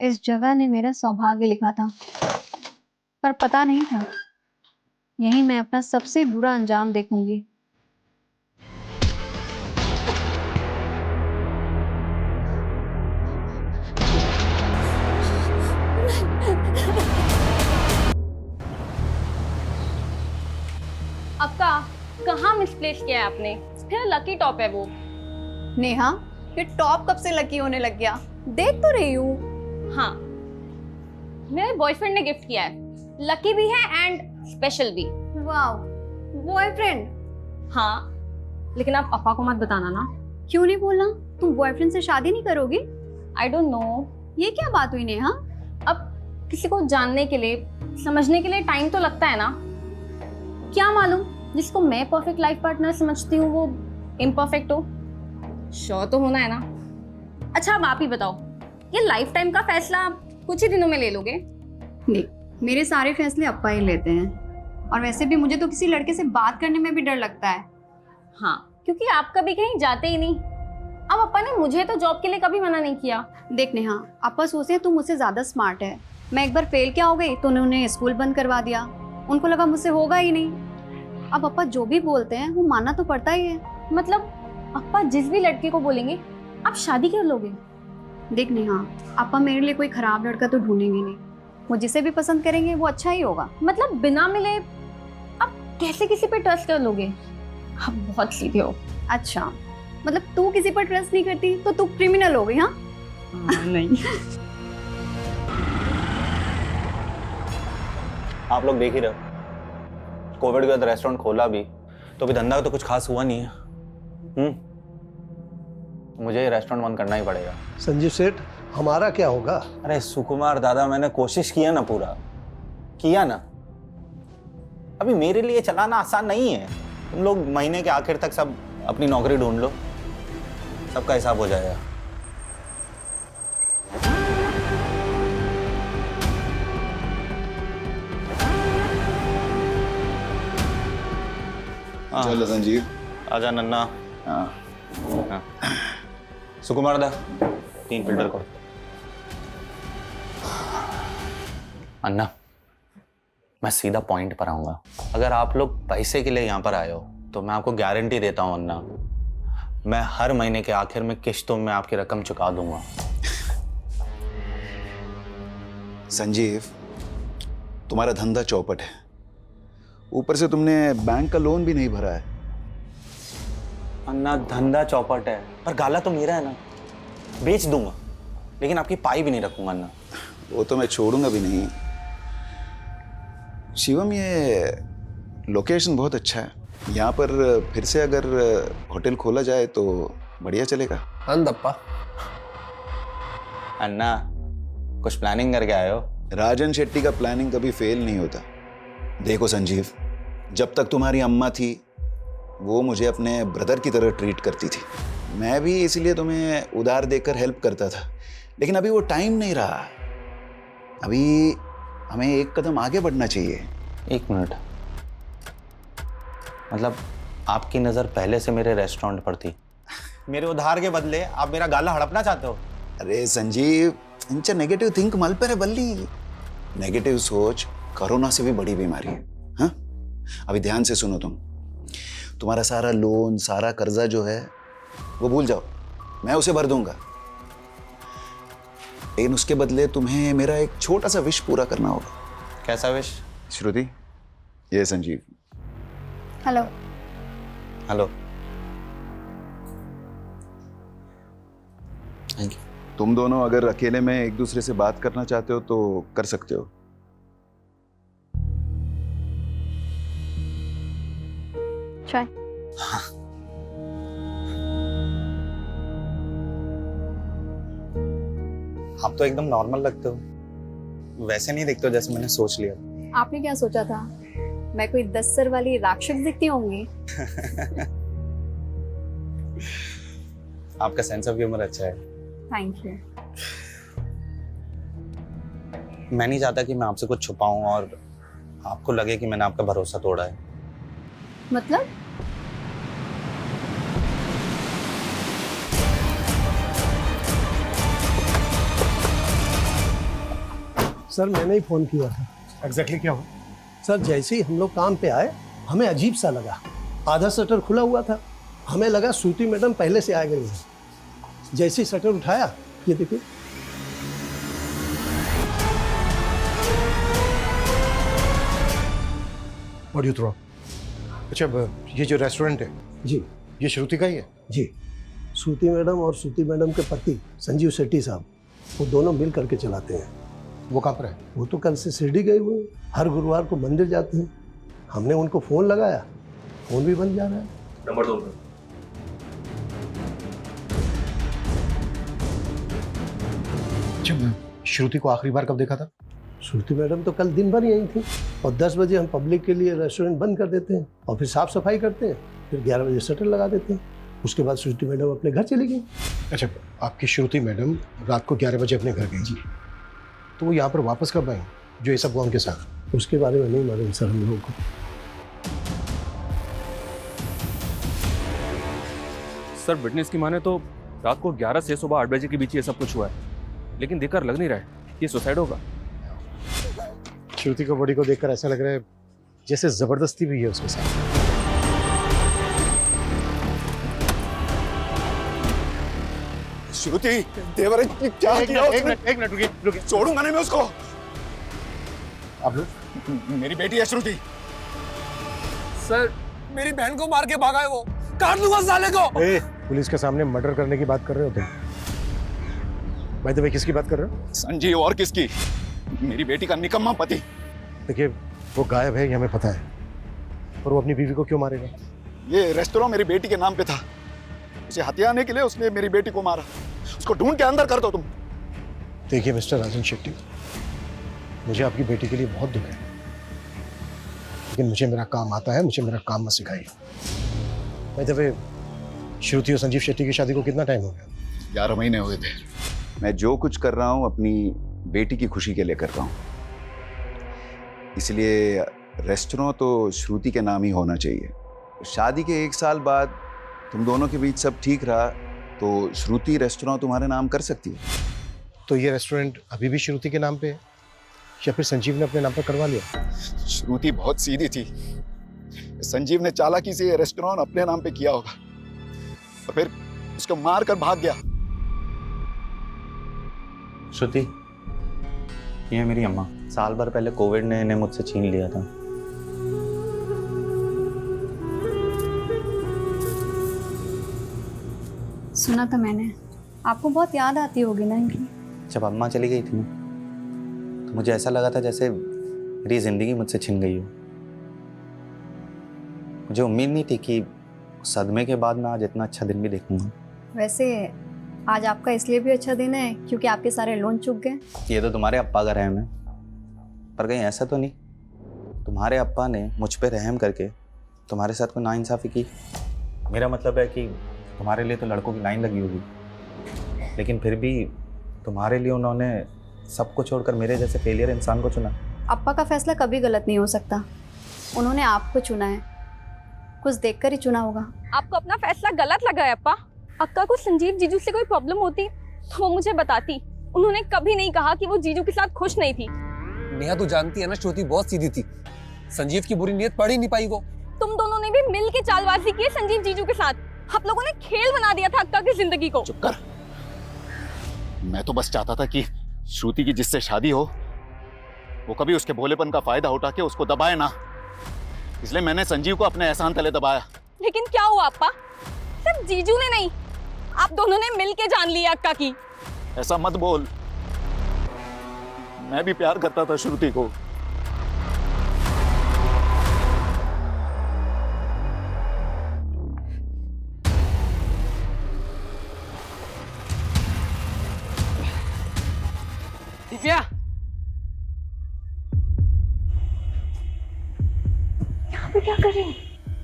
इस जगह ने मेरा सौभाग्य लिखा था, पर पता नहीं था यही मैं अपना सबसे बुरा अंजाम देखूंगी। अक्का, कहाँ मिसप्लेस किया है आपने? फिर लकी टॉप है वो। नेहा, ये टॉप कब से लकी होने लग गया? देख तो रही हूँ। हाँ, मेरे बॉयफ्रेंड ने गिफ्ट किया है। लकी भी है एंड स्पेशल भी। वाह, बॉयफ्रेंड? हाँ, लेकिन आप पापा को मत बताना ना। क्यों नहीं बोलना? तुम बॉयफ्रेंड से शादी नहीं करोगी? I don't know. ये क्या बात हुई नेहा? अब किसी को जानने के लिए, समझने के लिए टाइम तो लगता है ना। क्या मालूम जिसको मैं परफेक्ट लाइफ पार्टनर समझती हूँ वो इम्परफेक्ट हो। श्योर तो होना है ना। अच्छा, अब आप ही बताओ, ये लाइफ टाइम का फैसला कुछ ही दिनों में ले लोगे? देख, मेरे सारे फैसले अप्पा ही लेते हैं, और वैसे भी मुझे तो किसी लड़के से बात करने में भी डर लगता है। हाँ, क्योंकि आप कभी कहीं जाते ही नहीं। अब अप्पा ने मुझे तो जॉब के लिए कभी मना नहीं किया। देख नेहा, अप्पा सोचते हैं तू मुझसे ज्यादा स्मार्ट है। मैं एक बार फेल क्या हो गई तो उन्होंने स्कूल बंद करवा दिया। उनको लगा मुझसे होगा ही नहीं। अब अप्पा जो भी बोलते हैं वो मानना तो पड़ता ही है। मतलब अप्पा जिस भी लड़के को बोलेंगे आप शादी कर लोगे? देख नेहा, अप्पा मेरे लिए कोई खराब लड़का तो ढूंढेंगे नहीं। वो जिसे भी पसंद करेंगे वो अच्छा ही होगा। मतलब बिना मिले आप कैसे किसी पे ट्रस्ट कर लोगे? आप बहुत सीधे हो। अच्छा, मतलब तू किसी पर ट्रस्ट नहीं करती तो तू क्रिमिनल हो गई? हाँ नहीं। आप लोग देख ही रहे हो, कोविड के बाद रेस्टोरेंट खोला भी तो अभी धंधा तो कुछ खास हुआ नहीं है। मुझे ये रेस्टोरेंट बंद करना ही पड़ेगा। संजीव सेठ, हमारा क्या होगा? अरे सुकुमार दादा, मैंने कोशिश किया ना, पूरा किया ना। अभी मेरे लिए चलाना आसान नहीं है। तुम लोग महीने के आखिर तक सब अपनी नौकरी ढूंढ लो, सबका हिसाब हो जाएगा। चलो संजीव, आजा नन्ना। हाँ हाँ। सुकुमार दा, 3 फिल्टर को। अन्ना, मैं सीधा पॉइंट पर आऊंगा। अगर आप लोग पैसे के लिए यहाँ पर आए हो तो मैं आपको गारंटी देता हूँ अन्ना, मैं हर महीने के आखिर में किश्तों में आपकी रकम चुका दूंगा। संजीव, तुम्हारा धंधा चौपट है, ऊपर से तुमने बैंक का लोन भी नहीं भरा है। अन्ना, धंधा चौपट है पर गाला तो मेरा है ना। बेच दूंगा लेकिन आपकी पाई भी नहीं रखूंगा अन्ना। वो तो मैं छोड़ूंगा भी नहीं। शिवम, ये लोकेशन बहुत अच्छा है। यहाँ पर फिर से अगर होटल खोला जाए तो बढ़िया चलेगा। अंदप्पा, अन्ना, कुछ प्लानिंग करके आए हो? राजन शेट्टी का प्लानिंग कभी फेल नहीं होता। देखो संजीव, जब तक तुम्हारी अम्मा थी वो मुझे अपने ब्रदर की तरह ट्रीट करती थी। मैं भी इसलिए तुम्हें उधार देकर हेल्प करता था, लेकिन अभी वो टाइम नहीं रहा। अभी हमें एक कदम आगे बढ़ना चाहिए। 1 मिनट, मतलब आपकी नज़र पहले से मेरे रेस्टोरेंट पर थी? मेरे उधार के बदले आप मेरा गाला हड़पना चाहते हो? अरे संजीव, इंचा नेगेटिव थिंक मल पर है बल्ली। नेगेटिव सोच कोरोना से भी बड़ी बीमारी है। हाँ, अभी ध्यान से सुनो। तुम्हारा सारा लोन, सारा कर्जा जो है वो भूल जाओ, मैं उसे भर दूंगा। लेकिन उसके बदले तुम्हें मेरा एक छोटा सा विश पूरा करना होगा। कैसा विश? श्रुति, ये Sanjeev. Hello. Hello. Thank you. तुम दोनों अगर अकेले में एक दूसरे से बात करना चाहते हो तो कर सकते हो। चाय? आप तो एकदम नॉर्मल लगते हो, वैसे नहीं दिखते हो जैसे मैंने सोच लिया। आपने क्या सोचा था? मैं कोई 10 सर वाली राक्षस दिखती होंगी? आपका सेंस ऑफ ह्यूमर अच्छा है। Thank you. मैं नहीं चाहता कि मैं आपसे कुछ छुपाऊं और आपको लगे कि मैंने आपका भरोसा तोड़ा है। मतलब? सर मैंने ही फ़ोन किया था। एग्जैक्टली क्या हुआ? सर जैसे ही हम लोग काम पे आए हमें अजीब सा लगा। आधा शटर खुला हुआ था, हमें लगा श्रुति मैडम पहले से आ गई है। जैसे ही शटर उठाया, ये देखिए। What do you throw? अच्छा, ये जो रेस्टोरेंट है जी ये श्रुति का ही है? जी, श्रुति मैडम और श्रुति मैडम के पति संजीव शेट्टी साहब, वो दोनों मिल करके चलाते हैं। वो कहाँ पर है? वो तो कल से शिरडी गए हुए हैं, हर गुरुवार को मंदिर जाते हैं। हमने उनको फ़ोन लगाया, फ़ोन भी बंद जा रहा है। नंबर दो। अच्छा, श्रुति को आखिरी बार कब देखा था? श्रुति मैडम तो कल दिन भर यहीं थी, और 10 बजे हम पब्लिक के लिए रेस्टोरेंट बंद कर देते हैं और फिर साफ सफाई करते हैं, फिर 11 बजे शटर लगा देते हैं। उसके बाद श्रुति मैडम अपने घर चली गई। अच्छा, आपकी श्रुति मैडम रात को 11 बजे अपने घर गई जी, तो वो यहाँ पर वापस कब आई जो ये सब हुआ उनके साथ? उसके बारे में नहीं मालूम सर हम लोगों को। सर विटनेस की माने तो रात को 11 से सुबह 8 बजे के बीच ये सब कुछ हुआ है, लेकिन देखकर लग नहीं रहा है ये सुसाइड होगा। श्रुति को बॉडी को देखकर ऐसा लग रहा है जैसे जबरदस्ती भी है उसके साथ। श्रुति देवर क्या किया उसने? एक मिनट रुकिए। छोड़ूंगा नहीं मैं उसको। आप लोग? मेरी बेटी है श्रुति। सर मेरी बहन को मार के भागा है वो, काट दूंगा साले को। पुलिस के सामने मर्डर करने की बात कर रहे हो तुम? बाय द वे किसकी बात कर रहे हो? संजीव और किसकी? मेरी बेटी का निकम्मा पति। देखिए वो गायब है ये हमें पता है, पर वो अपनी बीवी को क्यों मारेगा? ये रेस्टोरेंट मेरी बेटी के नाम पे था, उसे हथियाने के लिए उसने मेरी बेटी को मारा। उसको ढूंढ के अंदर कर दो तुम। देखिए मिस्टर राजन शेट्टी, मुझे आपकी बेटी के लिए बहुत दुख है, लेकिन मुझे मेरा काम आता है, मुझे मेरा काम मत सिखाइए। बाय द वे श्रुति और संजीव शेट्टी की शादी को कितना टाइम हो गया? 11 महीने हुए थे। मैं जो कुछ कर रहा हूँ अपनी बेटी की खुशी के लिए कर रहा हूँ, इसलिए रेस्टोरेंट तो श्रुति के नाम ही होना चाहिए। शादी के 1 साल बाद तुम दोनों के बीच सब ठीक रहा तो श्रुति रेस्टोरेंट तुम्हारे नाम कर सकती है। तो ये रेस्टोरेंट अभी भी श्रुति के नाम पे है या फिर संजीव ने अपने नाम पर करवा लिया? श्रुति बहुत सीधी थी, संजीव ने चालाकी से ये रेस्टोरेंट अपने नाम पे किया होगा और फिर उसको मार कर भाग गया। श्रुति, ये है मेरी अम्मा। साल भर पहले कोविड ने इन्हें मुझसे छीन लिया था। सुना था मैंने, आपको बहुत याद आती होगी ना इनकी। जब अम्मा चली गई थी ना, तो मुझे ऐसा लगा था जैसे मेरी जिंदगी मुझसे छिन गई हो। मुझे उम्मीद नहीं थी कि सदमे के बाद मैं आज इतना अच्छा दिन भी देखूंगा। वैसे आज आपका इसलिए भी अच्छा दिन है क्योंकि आपके सारे लोन चुक गए। ये तो तुम्हारे अप्पा का रहम है, पर कहीं ऐसा तो नहीं तुम्हारे अप्पा ने मुझ पे रहम करके तुम्हारे साथ कोई नाइंसाफ़ी की? मेरा मतलब है कि तुम्हारे लिए तो लड़कों की लाइन लगी होगी, लेकिन फिर भी तुम्हारे लिए उन्होंने सबको छोड़कर मेरे जैसे फेलियर इंसान को चुना। अप्पा का फैसला कभी गलत नहीं हो सकता, उन्होंने आपको चुना है, कुछ देखकर ही चुना होगा। आपको अपना फैसला गलत लगा है अप्पा? अक्का को संजीव जीजू से कोई प्रॉब्लम होती तो वो मुझे बताती। उन्होंने कभी नहीं कहा कि वो जीजू के साथ खुश नहीं थी। नेहा तू जानती है ना, श्रुति बहुत सीधी थी, संजीव की बुरी नीयत पढ़ ही नहीं पाई वो। तुम दोनों ने भी मिल के चालबाजी की है संजीव जीजू के साथ। आप लोगों ने खेल बना दिया था अक्का की जिंदगी को। चुप कर। मैं तो बस चाहता था कि श्रुति की जिससे शादी हो वो कभी उसके भोलेपन का फायदा उठा के उसको दबाए ना, इसलिए मैंने संजीव को अपने एहसान तले दबाया। लेकिन क्या हुआ अप्पा? सिर्फ जीजू ने नहीं, आप दोनों ने मिल के जान लिया अक्का की। ऐसा मत बोल, मैं भी प्यार करता था श्रुति को। दिव्या, यहाँ पे क्या कर रही हो?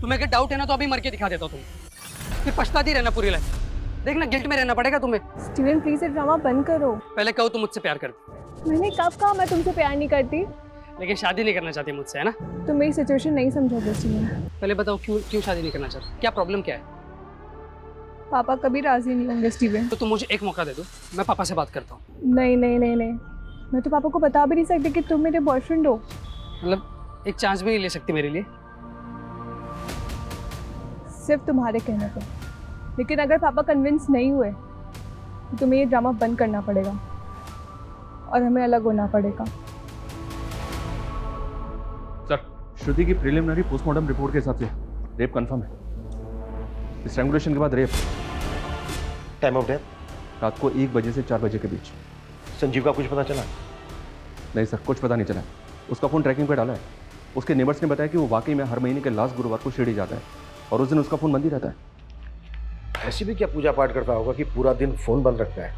तुम्हें अगर डाउट है ना तो अभी मर के दिखा देता हूँ, तुम फिर पछताती रहना पूरी लाइफ। देखना गिल्ट में रहना पड़ेगा तुम्हें। स्टीवन प्लीज ये ड्रामा बंद करो। पहले कहो तुम मुझसे प्यार करती, मैंने कब कहा मैं तुमसे प्यार नहीं करती? लेकिन शादी नहीं करना चाहती मुझसे, है ना? तुम मेरी सिचुएशन नहीं समझोगे स्टीवन। पहले बताओ क्यों शादी नहीं करना चाहती? क्या प्रॉब्लम क्या है? पापा कभी राजी नहीं होंगे स्टीवन। तो तुम मुझे एक मौका दे दो, मैं पापा से बात करता हूँ। नहीं नहीं नहीं नहीं, मैं तो पापा को बता भी नहीं सकती कि तुम मेरे बॉयफ्रेंड हो। मतलब एक चांस भी नहीं ले सकती मेरे लिए? सिर्फ तुम्हारे कहने पर। लेकिन अगर पापा कन्विंस नहीं हुए तो तुम्हें ये ड्रामा बंद करना पड़ेगा और हमें अलग होना पड़ेगा। सर, श्रुति की प्रिलिमिनरी पोस्टमार्टम रिपोर्ट के हिसाब से रेप कंफर्म है। स्ट्रैंगुलेशन के बाद रेप। Time of death? रात को 1 बजे से 4 बजे के बीच। संजीव का कुछ पता चला? नहीं सर, कुछ पता नहीं चला। उसका फ़ोन ट्रैकिंग पे डाला है। उसके नेबर्स ने बताया कि वो वाकई में हर महीने के लास्ट गुरुवार को शिरडी जाता है और उस दिन उसका फ़ोन बंद ही रहता है। ऐसी भी क्या पूजा पाठ करता होगा कि पूरा दिन फोन बंद रखता है?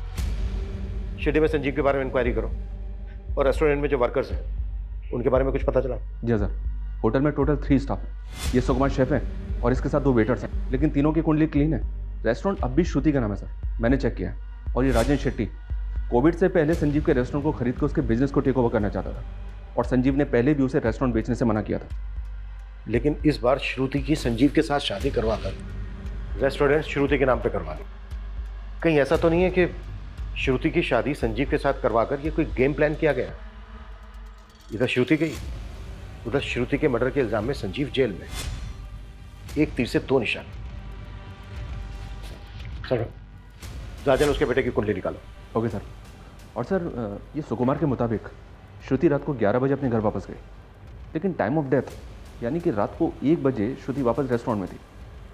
शिरडी में संजीव के बारे में इंक्वायरी करो और रेस्टोरेंट में जो वर्कर्स हैं उनके बारे में कुछ पता चला? जी सर, होटल में टोटल 3 स्टाफ है। ये सुकुमार शेफ हैं और इसके साथ 2 वेटर्स हैं, लेकिन तीनों की कुंडली क्लीन है। रेस्टोरेंट अब भी श्रुति का नाम है सर, मैंने चेक किया है। और ये राजेंद्र शेट्टी कोविड से पहले संजीव के रेस्टोरेंट को खरीद कर उसके बिजनेस को टेक ओवर करना चाहता था और संजीव ने पहले भी उसे रेस्टोरेंट बेचने से मना किया था। लेकिन इस बार श्रुति की संजीव के साथ शादी करवाकर रेस्टोरेंट श्रुति के नाम पे करवा ली। कहीं ऐसा तो नहीं है कि श्रुति की शादी संजीव के साथ करवाकर ये कोई गेम प्लान किया गया? इधर श्रुति गई, उधर श्रुति के मर्डर के इल्जाम में संजीव जेल में। एक तीर से 2 निशान। चलो राजन, उसके बेटे की कुंडली निकालो। Okay sir. और सर, ये सुकुमार के मुताबिक श्रुति रात को 11 बजे अपने घर वापस गई, लेकिन टाइम ऑफ डेथ यानी कि रात को 1 बजे श्रुति वापस रेस्टोरेंट में थी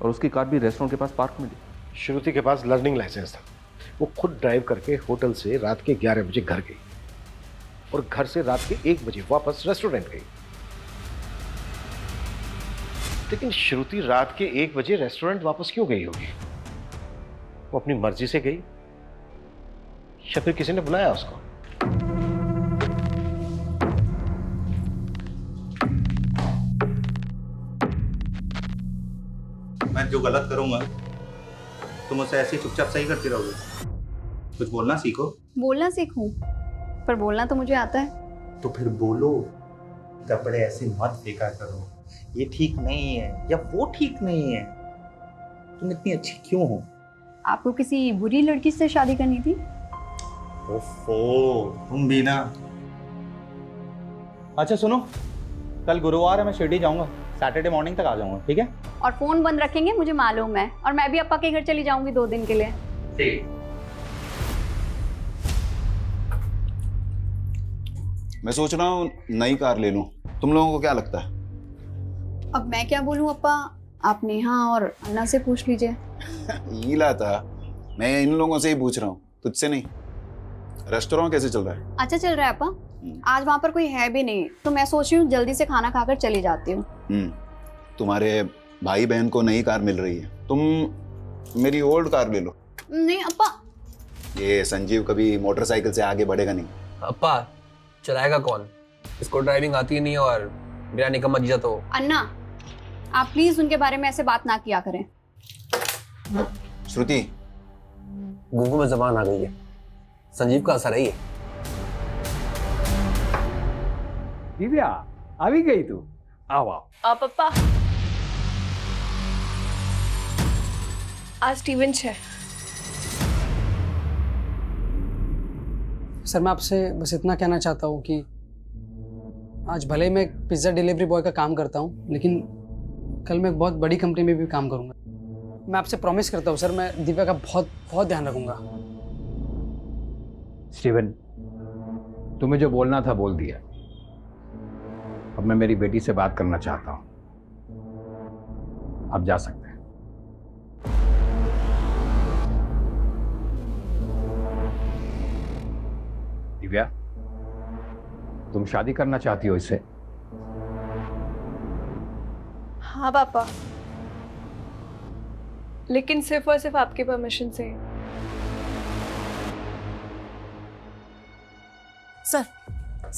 और उसकी कार भी रेस्टोरेंट के पास पार्क में थी। श्रुति के पास लर्निंग लाइसेंस था। वो खुद ड्राइव करके होटल से रात के 11 बजे घर गई और घर से रात के 1 बजे वापस रेस्टोरेंट गई। लेकिन श्रुति रात के 1 बजे रेस्टोरेंट वापस क्यों गई होगी? वो अपनी मर्जी से गई या फिर किसी ने बुलाया उसको? मैं जो गलत करूंगा तुम उसे ऐसे ही चुपचाप सही करती रहोगे? कुछ बोलना सीखो। बोलना सीखूं, पर बोलना तो मुझे आता है। तो फिर बोलो। कपड़े ऐसे मत फेंका करो, ये ठीक नहीं है या वो ठीक नहीं है। तुम इतनी अच्छी क्यों हो? आपको किसी बुरी लड़की से शादी करनी थी? ओफो, तुम भी ना। अच्छा सुनो, कल गुरुवार है, मैं शिरडी जाऊंगा। सैटरडे मॉर्निंग तक आ जाऊंगा, ठीक है? और फोन बंद रखेंगे, मुझे मालूम है। और मैं भी अप्पा के घर चली जाऊंगी 2 दिन के लिए। ठीक। मैं सोच रहा हूँ नई कार ले लूं। तुम लोगों को क्या लगता है? अब मैं क्या बोलूं अप्पा, आप नेहा और अन्ना से पूछ लीजिए। हीला था, मैं इन लोगों से ही पूछ रहा हूँ, तुझसे नहीं। रेस्टोरेंट कैसे चल रहा है? अच्छा चल रहा है अप्पा। आज वहाँ पर कोई है भी नहीं, तो मैं सोच रही हूँ जल्दी से खाना खाकर चली जाती हूँ। तुम्हारे भाई बहन को नई कार मिल रही है, तुम मेरी ओल्ड कार ले लो। नहीं अप्पा। ये संजीव कभी मोटरसाइकिल से आगे बढ़ेगा नहीं। अप्पा, चलाएगा कौन? इसको ड्राइविंग आती ही नहीं और मेरा निकम्मा जीजा तो। अन्ना, आप प्लीज उनके बारे में ऐसे बात ना किया करें। श्रुति, गूगल में जबान आ गई है। संजीव का असर है ये। दिव्या, आ भी गई तू? आओ आओ। पापा, आज स्टीवन है। सर मैं आपसे बस इतना कहना चाहता हूँ कि आज भले ही मैं एक पिज़्ज़ा डिलीवरी बॉय का काम करता हूँ, लेकिन कल मैं एक बहुत बड़ी कंपनी में भी काम करूँगा। मैं आपसे प्रॉमिस करता हूँ सर, मैं दिव्या का बहुत बहुत ध्यान रखूँगा। स्टीवन, तुम्हें जो बोलना था बोल दिया। अब मैं मेरी बेटी से बात करना चाहता हूँ। आप जा सकते हैं। दिव्या, तुम शादी करना चाहती हो इससे? हाँ पापा, लेकिन सिर्फ और सिर्फ आपके परमिशन से। सर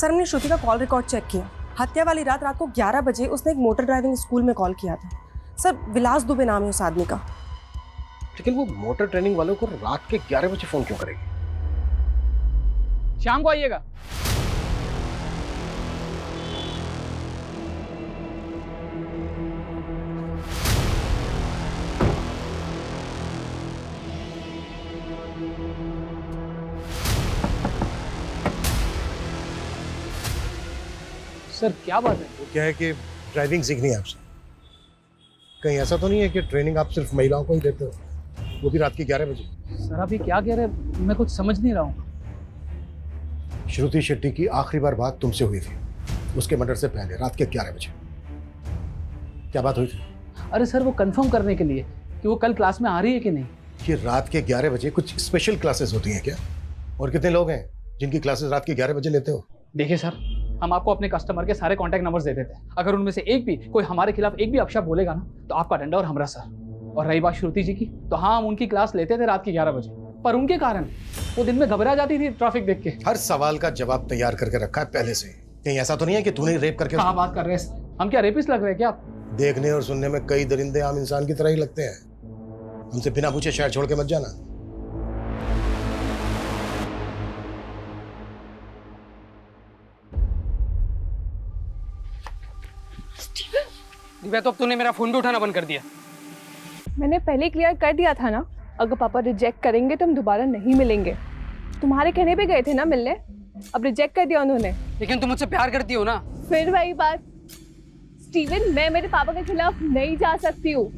हमने श्रुति का कॉल रिकॉर्ड चेक किया। हत्या वाली रात को 11 बजे उसने एक मोटर ड्राइविंग स्कूल में कॉल किया था। सर विलास दुबे नाम है उस आदमी का। लेकिन वो मोटर ट्रेनिंग वालों को रात के 11 बजे फोन क्यों करेगी? शाम को आइएगा। सर क्या बात है? वो क्या है कि ड्राइविंग सीखनी है आपसे। कहीं ऐसा तो नहीं है कि ट्रेनिंग आप सिर्फ महिलाओं को ही देते हो, वो भी रात के 11 बजे? सर आप ये क्या कह रहे हैं, मैं कुछ समझ नहीं रहा हूँ। श्रुति शेट्टी की आखिरी बार बात तुमसे हुई थी उसके मर्डर से पहले, रात के 11 बजे। क्या बात हुई थी? अरे सर वो कंफर्म करने के लिए कि वो कल क्लास में आ रही है कि नहीं। कि रात के 11 बजे कुछ स्पेशल क्लासेस होती हैं क्या? और कितने लोग हैं जिनकी क्लासेस रात के 11 बजे लेते हो? देखिए सर, हम आपको अपने कस्टमर के सारे कॉन्टैक्ट नंबर्स दे देते हैं। अगर उनमें से एक भी कोई हमारे खिलाफ एक भी अपशब्द बोलेगा ना तो आपका डंडा और हमरा सर। और रही बात श्रुति जी की, तो हाँ हम उनकी क्लास लेते थे रात के 11 बजे, पर उनके कारण वो दिन में घबरा जाती थी ट्रैफिक देख के। हर सवाल का जवाब तैयार करके रखा है पहले से। कहीं ऐसा तो नहीं है कि तूने रेप करके? कहाँ बात कर रहे हैं, हम क्या रेपिस्ट लग रहे हैं क्या आप? देखने और सुनने में कई दरिंदे आम इंसान की तरह ही लगते हैं। हमसे बिना पूछे शहर छोड़ के मत जाना। दिव्या तो अब तूने मेरा फोन भी उठाना बंद कर दिया। मैंने पहले क्लियर कर दिया था ना, अगर पापा रिजेक्ट करेंगे तो हम दोबारा नहीं मिलेंगे। तुम्हारे कहने पे गए थे ना मिलने, अब रिजेक्ट कर दिया उन्होंने। लेकिन तुम मुझसे प्यार करती हो ना? फिर वही बात स्टीवन, मैं मेरे पापा के खिलाफ नहीं जा सकती हूँ,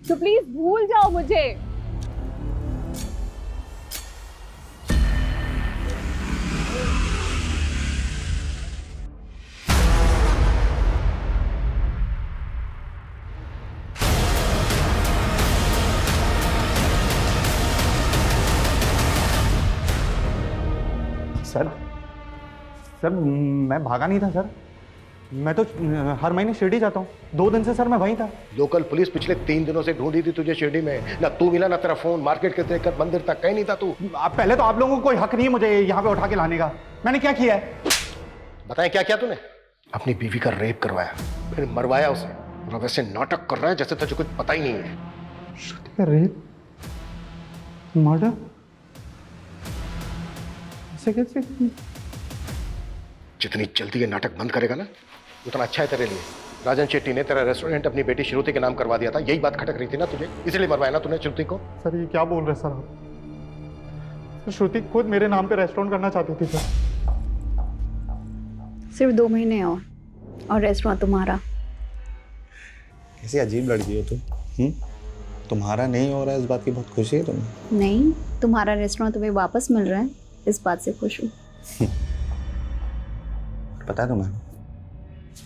तो प्लीज भूल जाओ मुझे। सर मैं भागा नहीं था सर, मैं तो हर महीने शिरडी जाता हूँ। 2 दिन से सर मैं वहीं था। लोकल पुलिस पिछले 3 दिनों से ढूंढी थी तुझे शिरडी में। ना तू मिला ना तेरा फोन, मार्केट के लेकर मंदिर तक कहीं नहीं था तू। पहले तो आप लोगों को कोई हक नहीं है मुझे यहाँ पे उठा के लाने का। मैंने क्या किया है? बताएं क्या किया तूने? अपनी बीवी का रेप करवाया, फिर मरवाया उसे, और वैसे नाटक कर रहा है जैसे तुझे कुछ पता ही नहीं है। श्रुति का रेप, मर्डर, कैसे? जितनी जल्दी ये नाटक बंद करेगा ना उतना अच्छा है तेरे लिए। राजन शेट्टी ने तेरा रेस्टोरेंट अपनी बेटी श्रुति के नाम करवा दिया था, यही बात खटक रही थी ना तुझे, इसलिए मरवाया ना तूने श्रुति को। सर ये क्या बोल रहे सर आप? श्रुति खुद मेरे नाम पे रेस्टोरेंट करना चाहती थी सर। सिर्फ 2 महीने और रेस्टोरेंट तुम्हारा। कैसी अजीब लड़की हो तुम। तुम्हारा नहीं हो रहा है इस बात की बहुत खुशी है तुम्हें? नहीं, तुम्हारा रेस्टोरेंट तुम्हें वापस मिल रहा है, इस बात से खुश हूँ। पता है तुम्हें,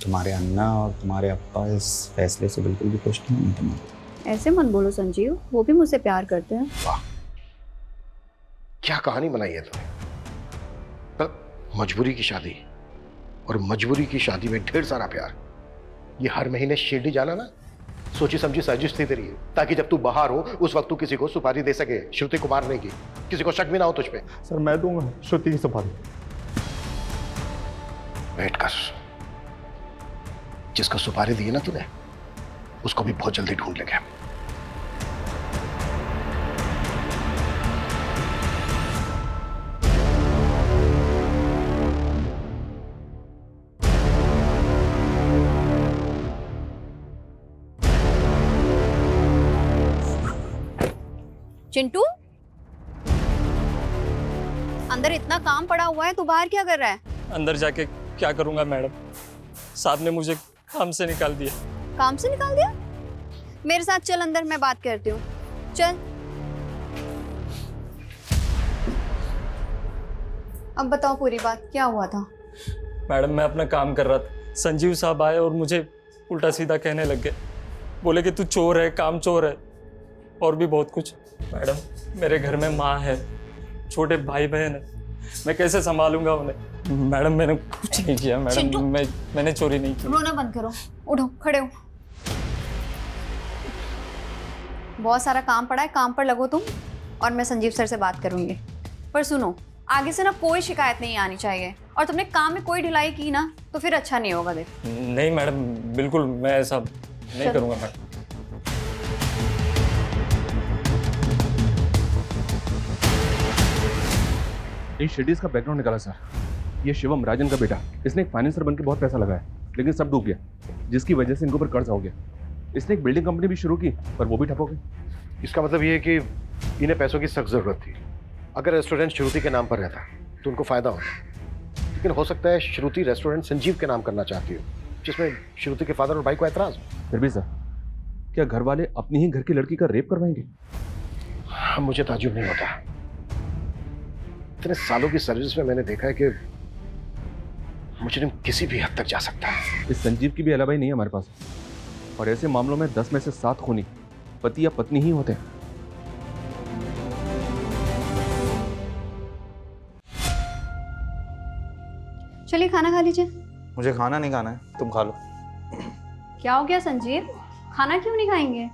तुम्हारे अन्ना और तुम्हारे अप्पा इस फैसले से बिल्कुल भी खुश नहीं है तुम्हें। ऐसे मत बोलो संजीव, वो भी मुझसे प्यार करते हैं। वाह, क्या कहानी बनाई है तुमने। पर मजबूरी की शादी, और मजबूरी की शादी में ढेर सारा प्यार। ये हर महीने शिरडी जाना ना सोची समझी साजिश थी तेरी, ताकि जब तू बाहर हो उस वक्त तू किसी को सुपारी दे सके श्रुति को मारने की, किसी को शक भी ना हो तुझ पे। सर मैं दूंगा श्रुति की सुपारी। बैठ कर, जिसको सुपारी दी है ना तूने उसको भी बहुत जल्दी ढूंढ लेंगे। चिंटू, अंदर इतना काम पड़ा हुआ है, तू बाहर क्या कर रहा है? अंदर जाके क्या करूंगा मैडम, साहब ने मुझे काम से निकाल दिया। काम से निकाल दिया? मेरे साथ चल अंदर, मैं बात करती हूँ, चल। अब बताओ पूरी बात, क्या हुआ था? मैडम मैं अपना काम कर रहा था, संजीव साहब आए और मुझे उल्टा सीधा कहने लग गए। बोले कि तू चोर है, काम चोर है, और भी बहुत कुछ। मैडम मेरे घर में माँ है, छोटे भाई बहन है, मैं कैसे संभालूंगा उन्हें? मैडम मैंने कुछ नहीं किया मैडम, मैंने चोरी नहीं की। रोना बंद करो, उठो, खड़े हो। बहुत सारा काम पड़ा है, काम पर लगो तुम, और मैं संजीव सर से बात करूंगी। पर सुनो, आगे से ना कोई शिकायत नहीं आनी चाहिए, और तुमने काम में कोई ढिलाई की ना तो फिर अच्छा नहीं होगा। देख नहीं मैडम, बिल्कुल मैं ऐसा नहीं करूंगा मैडम। इन शेडीज का बैकग्राउंड निकाला सर। ये शिवम, राजन का बेटा, इसने एक फाइनेंसर बनकर बहुत पैसा लगाया, लेकिन सब डूब गया, जिसकी वजह से इनके ऊपर कर्ज हो गया। इसने एक बिल्डिंग कंपनी भी शुरू की, पर वो भी ठप हो गई। इसका मतलब ये है कि इन्हें पैसों की सख्त जरूरत थी। अगर रेस्टोरेंट श्रुति के नाम पर रहता तो उनको फायदा होता, लेकिन हो सकता है श्रुति रेस्टोरेंट संजीव के नाम करना चाहती हो, जिसमें श्रुति के फादर और भाई को एतराज हो। फिर भी सर, क्या घर वाले अपनी ही घर की लड़की का रेप करवाएंगे? मुझे ताज्जुब नहीं होता। इतने सालों की सर्विस में मैंने देखा है कि मुजरिम किसी भी हद तक जा सकता है। इस संजीव की भी अलाबाई नहीं है हमारे पास, और ऐसे मामलों में 10 में से 7 खूनी पति या पत्नी ही होते हैं। चलिए खाना खा लीजिए। मुझे खाना नहीं खाना है, तुम खा लो। क्या हो गया संजीव, खाना क्यों नहीं खाएंगे?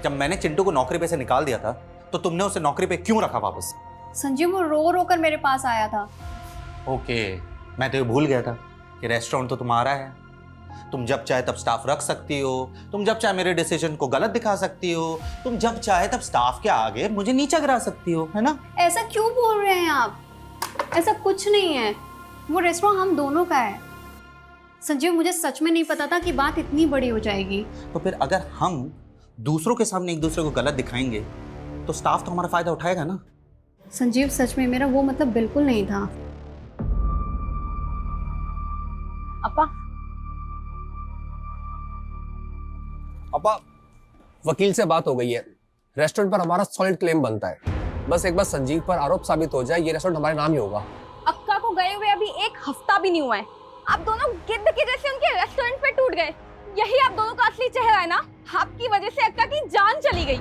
जब मैंने चिंटू को नौकरी पे से निकाल दिया था तो तुमने उसे नौकरी पे क्यों रखा वापस? संजीव वो रो रो कर मेरे पास आया था। ओके, मैं तो ये भूल गया था कि रेस्टोरेंट तो तुम्हारा है। तुम जब चाहे तब स्टाफ रख सकती हो, तुम जब चाहे मेरे डिसीजन को गलत दिखा सकती हो, तुम जब चाहे तब स्टाफ के आगे मुझे नीचा गिरा सकती हो, है ना? ऐसा क्यों बोल रहे हैं आप? ऐसा कुछ नहीं है, वो रेस्टोरेंट हम दोनों का है। संजीव मुझे सच में नहीं पता था कि बात इतनी बड़ी हो जाएगी। तो फिर अगर हम दूसरों के सामने एक दूसरे को गलत दिखाएंगे तो स्टाफ तो हमारा फायदा उठाएगा ना? संजीव सच में मेरा वो मतलब बिल्कुल नहीं था। अपा, वकील से बात हो गई है, रेस्टोरेंट पर हमारा सॉलिड क्लेम बनता है। बस एक बार संजीव पर आरोप साबित हो जाए, ये रेस्टोरेंट हमारे नाम ही होगा। अक्का को गए हुए अभी 1 हफ्ता भी नहीं हुआ है, आप दोनों गिद्ध के जैसे उनके रेस्टोरेंट पे टूट गए। यही आप दोनों का असली चेहरा है ना? आपकी वजह से अक्का की जान चली गई।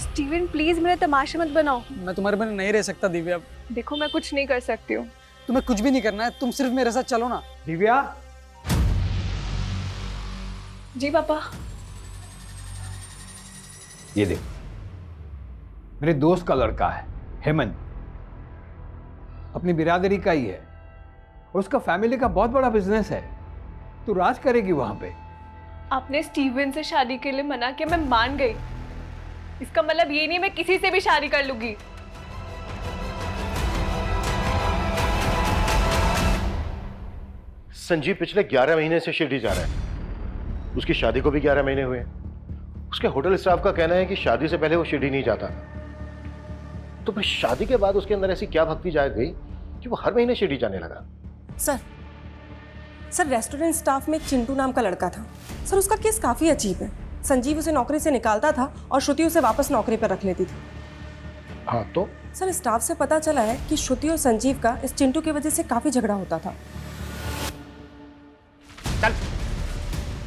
स्टीवन प्लीज मेरे तमाशे मत बनाओ। मैं तुम्हारे बिना नहीं रह सकता दिव्या। देखो मैं कुछ नहीं कर सकती हूँ। तुम्हें कुछ भी नहीं करना है, तुम सिर्फ मेरे साथ चलो ना। दिव्या, जी पापा। ये देख, मेरे दोस्त का लड़का है हेमंत, अपनी बिरादरी का ही है, और उसका फैमिली का बहुत बड़ा बिजनेस है। तू राज करेगी वहां पे। आपने स्टीवन से शादी के लिए मना किया, मैं मान गई। इसका मतलब ये नहीं मैं किसी से भी शादी कर लूंगी। संजीव पिछले 11 महीने से शिरडी जा रहा है। उसकी शादी को भी 11 महीने हुए। उसके होटल स्टाफ का कहना है कि शादी से पहले वो शिरडी नहीं जाता। तो फिर शादी के बाद उसके अंदर ऐसी क्या भक्ति जाग गई कि वो हर महीने शिरडी जाने लगा? सर रेस्टोरेंट स्टाफ में एक चिंटू नाम का लड़का था। सर उसका केस काफ़ी अजीब है। संजीव उसे नौकरी से निकालता था और श्रुति उसे वापस नौकरी पर रख लेती थी। हाँ तो? सर स्टाफ से पता चला है कि श्रुति और संजीव का इस चिंटू की वजह से काफ़ी झगड़ा होता था। चल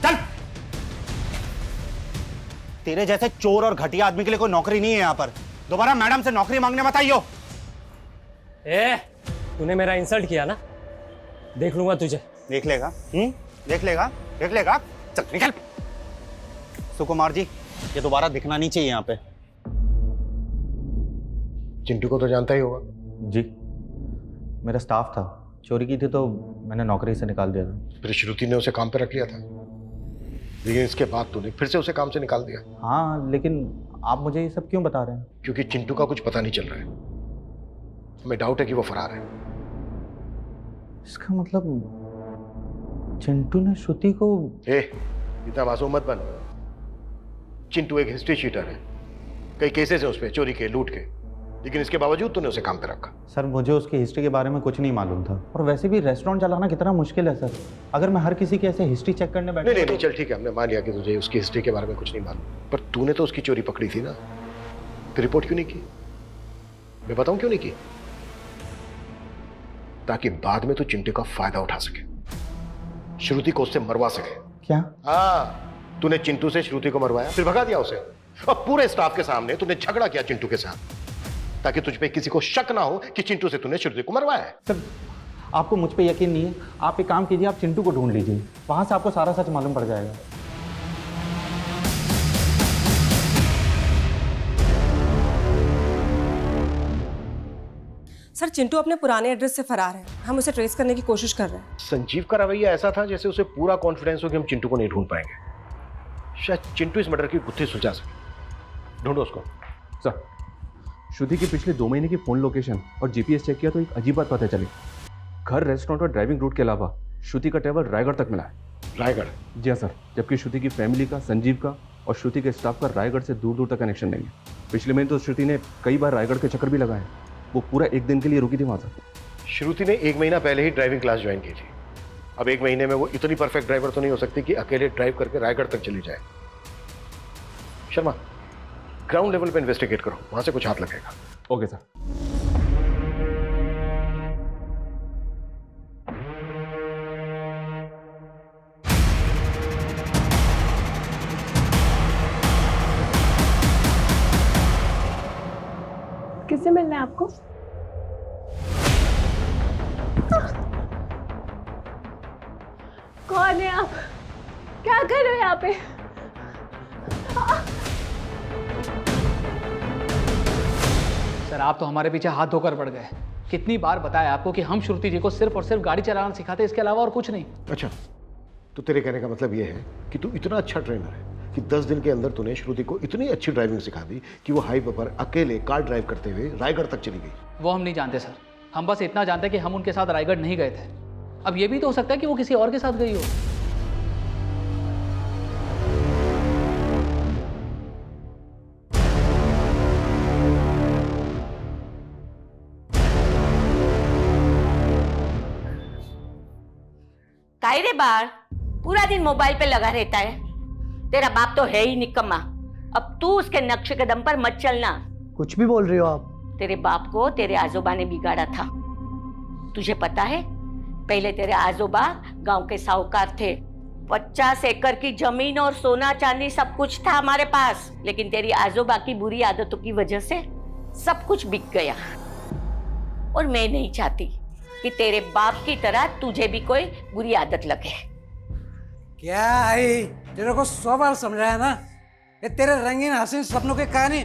चल, तेरे जैसे चोर और घटिया आदमी के लिए कोई नौकरी नहीं है यहाँ पर। दोबारा मैडम से नौकरी मांगने मत आइयो। तूने मेरा इंसल्ट किया ना, देख लूंगा तुझे। देख लेगा? देख लेगा? देख लेगा? चल निकल। सुकुमार जी, ये दोबारा दिखना नहीं चाहिए यहाँ पे। चिंटू को तो जानता ही होगा। जी, मेरा स्टाफ था, चोरी की थी तो मैंने नौकरी से निकाल दिया था। फिर श्रुति ने उसे काम पे रख लिया था, लेकिन इसके बाद तूने फिर से उसे काम से निकाल दिया। हाँ, लेकिन आप मुझे ये सब क्यों बता रहे हैं? क्योंकि चिंटू का कुछ पता नहीं चल रहा है। हमें डाउट है कि वो फरार है। इसका मतलब चिंटू ने श्रुति को... इतना मासूम मत बन। चिंटू एक हिस्ट्री शीटर है, कई केसेस है उस पे, चोरी के, लूट के, लेकिन इसके बावजूद तूने उसे काम पे रखा। सर मुझे उसकी हिस्ट्री के बारे में कुछ नहीं मालूम था, और वैसे भी रेस्टोरेंट चलाना कितना मुश्किल है सर। अगर मैं हर किसी की ऐसे हिस्ट्री चेक करने बैठा... नहीं, चल ठीक है, हमने मान लिया कि तुझे उसकी हिस्ट्री के बारे में कुछ नहीं मालूम, पर तूने तो उसकी चोरी पकड़ी थी ना, फिर रिपोर्ट क्यों नहीं की? मैं बताऊं क्यों नहीं की? ताकि बाद में तू चिंटू का फायदा उठा सके, श्रुति को उससे मरवा सके। क्या? हाँ, तूने चिंटू से श्रुति को मरवाया, फिर भगा दिया उसे, और पूरे स्टाफ के सामने तूने झगड़ा किया चिंटू के साथ, ताकि तुझ पे किसी को शक ना हो कि चिंटू से तूने श्रुति को मरवाया है। सर आपको मुझ पे यकीन नहीं है, आप एक काम कीजिए, आप चिंटू को ढूंढ लीजिए, वहां से आपको सारा सच मालूम पड़ जाएगा। सर चिंटू अपने पुराने एड्रेस से फरार है, हम उसे ट्रेस करने की कोशिश कर रहे हैं। संजीव का रवैया ऐसा था जैसे उसे पूरा कॉन्फिडेंस हो कि हम चिंटू को नहीं ढूंढ पाएंगे। शायद चिंटू इस मर्डर की गुत्थी सुलझा सके। ढूंढो उसको। सर, श्रुति की पिछले 2 महीने की फोन लोकेशन और जीपीएस चेक किया तो एक अजीब बात पता चली। घर, रेस्टोरेंट और ड्राइविंग रूट के अलावा श्रुति का ट्रैवल रायगढ़ तक मिला है। रायगढ़? जी हाँ सर, जबकि श्रुति की फैमिली का, संजीव का और श्रुति के स्टाफ का रायगढ़ से दूर दूर तक कनेक्शन नहीं है। पिछले महीने तो श्रुति ने कई बार रायगढ़ के चक्कर भी लगाए। वो पूरा 1 दिन के लिए रुकी थी वहाँ सर। श्रुति ने 1 महीना पहले ही ड्राइविंग क्लास ज्वाइन की थी। अब 1 महीने में वो इतनी परफेक्ट ड्राइवर तो नहीं हो सकती कि अकेले ड्राइव करके रायगढ़ तक चली जाए। शर्मा, ग्राउंड लेवल पे इन्वेस्टिगेट करो, वहां से कुछ हाथ लगेगा। Okay sir. किससे मिलना है आपको? कौन है आप? क्या कर रहे हो यहाँ पे? सर आप तो हमारे पीछे हाथ धोकर पड़ गए। कितनी बार बताया आपको कि हम श्रुति जी को सिर्फ और सिर्फ गाड़ी चलाना सिखाते, इसके अलावा और कुछ नहीं। अच्छा, तो तेरे कहने का मतलब ये है कि तू इतना अच्छा ट्रेनर है कि 10 दिन के अंदर तूने श्रुति को इतनी अच्छी ड्राइविंग सिखा दी कि वो हाईवे पर अकेले कार ड्राइव करते हुए रायगढ़ तक चली गई। वो हम नहीं जानते सर, हम बस इतना जानते हैं कि हम उनके साथ रायगढ़ नहीं गए थे। अब ये भी तो हो सकता है कि वो किसी और के साथ गई हो। काहे रे बाहर पूरा दिन मोबाइल पे लगा रहता है? तेरा बाप तो है ही निकम्मा। अब तू उसके नक्शे कदम पर मत चलना। कुछ भी बोल रही हो आप। तेरे बाप को तेरे आजोबा ने बिगाड़ा था। तुझे पता है, पहले तेरे आजोबा गांव के साहूकार थे। 50 एकड़ की जमीन और सोना चांदी सब कुछ था हमारे पास, लेकिन तेरी आजोबा की बुरी आदतों की वजह से सब कुछ बिक गया। और मैं नहीं चाहती कि तेरे बाप की तरह तुझे भी कोई बुरी आदत लगे। क्या आई, तेरे को 100 बार समझाया ना, ये तेरे रंगीन हसीन सपनों के कहानी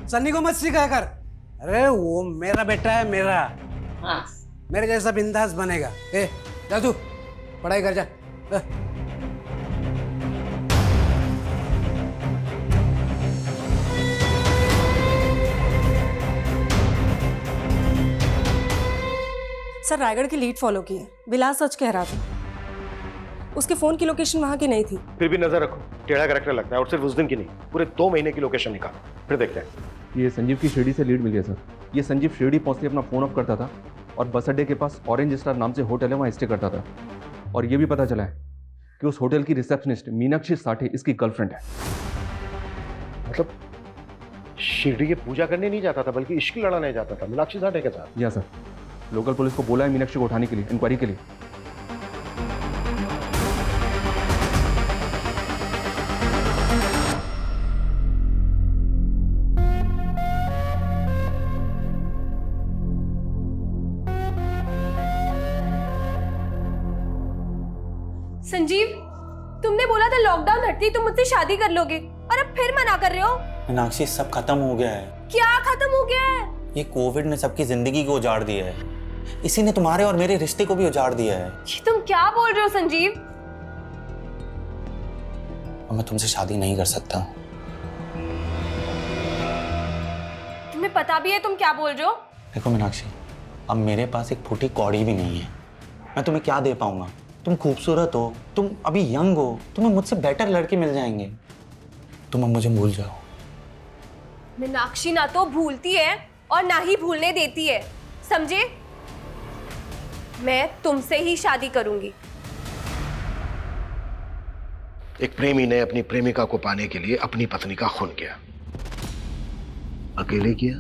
सन्नी को मत सिखाया कर। अरे वो मेरा बेटा है, मेरा। हाँ। मेरे जैसा बिंदास बनेगा। ए जा तू पढ़ाई कर जा। सर रायगढ़ की लीड फॉलो की है, विलास सच कह रहा था। उसके फोन की लोकेशन वहां की नहीं थी। फिर भी नजर रखो, टेढ़ा कैरेक्टर लगता है, और सिर्फ उस दिन की नहीं, पूरे 2 महीने की लोकेशन निकालो, फिर देखते हैं। ये संजीव की शिरडी से लीड मिली है सर। ये संजीव शिरडी पहुंचते अपना फोन ऑफ करता था और बस अड्डे के पास ऑरेंज स्टार नाम से होटल है, वहाँ स्टे करता था। और ये भी पता चला है कि उस होटल की रिसेप्शनिस्ट मीनाक्षी साठे इसकी गर्लफ्रेंड है। मतलब शिरडी की पूजा करने नहीं जाता था, बल्कि इश्क लड़ाने जाता था मीनाक्षी साठे के साथ। जी हाँ सर, लोकल पुलिस को बोला है मीनाक्षी को उठाने के लिए, इंक्वायरी के लिए। संजीव, तुमने बोला था लॉकडाउन हटती तुम मुझसे शादी कर लोगे, और अब फिर मना कर रहे हो। मीनाक्षी, सब खत्म हो गया है। क्या खत्म हो गया है? ये कोविड ने सबकी जिंदगी को उजाड़ दिया है। इसी ने तुम्हारे और मेरे रिश्ते को भी उजाड़ दिया है। ये तुम क्या बोल रहे हो संजीव? और मैं तुमसे शादी नहीं कर सकता। तुम्हें पता भी है तुम क्या बोल रहे हो? देखो मीनाक्षी, अब मेरे पास एक फूटी कौड़ी भी नहीं है। मैं तुम्हें क्या दे पाऊंगा? तुम खूबसूरत हो, तुम अभी यंग हो, तुम्हें मुझसे बेटर लड़के मिल जाएंगे। तुम अब मुझे भूल जाओ। मीनाक्षी ना तो भूलती है और ना ही भूलने देती है, समझे? मैं तुमसे ही शादी करूंगी। एक प्रेमी ने अपनी प्रेमिका को पाने के लिए अपनी पत्नी का खून किया। अकेले किया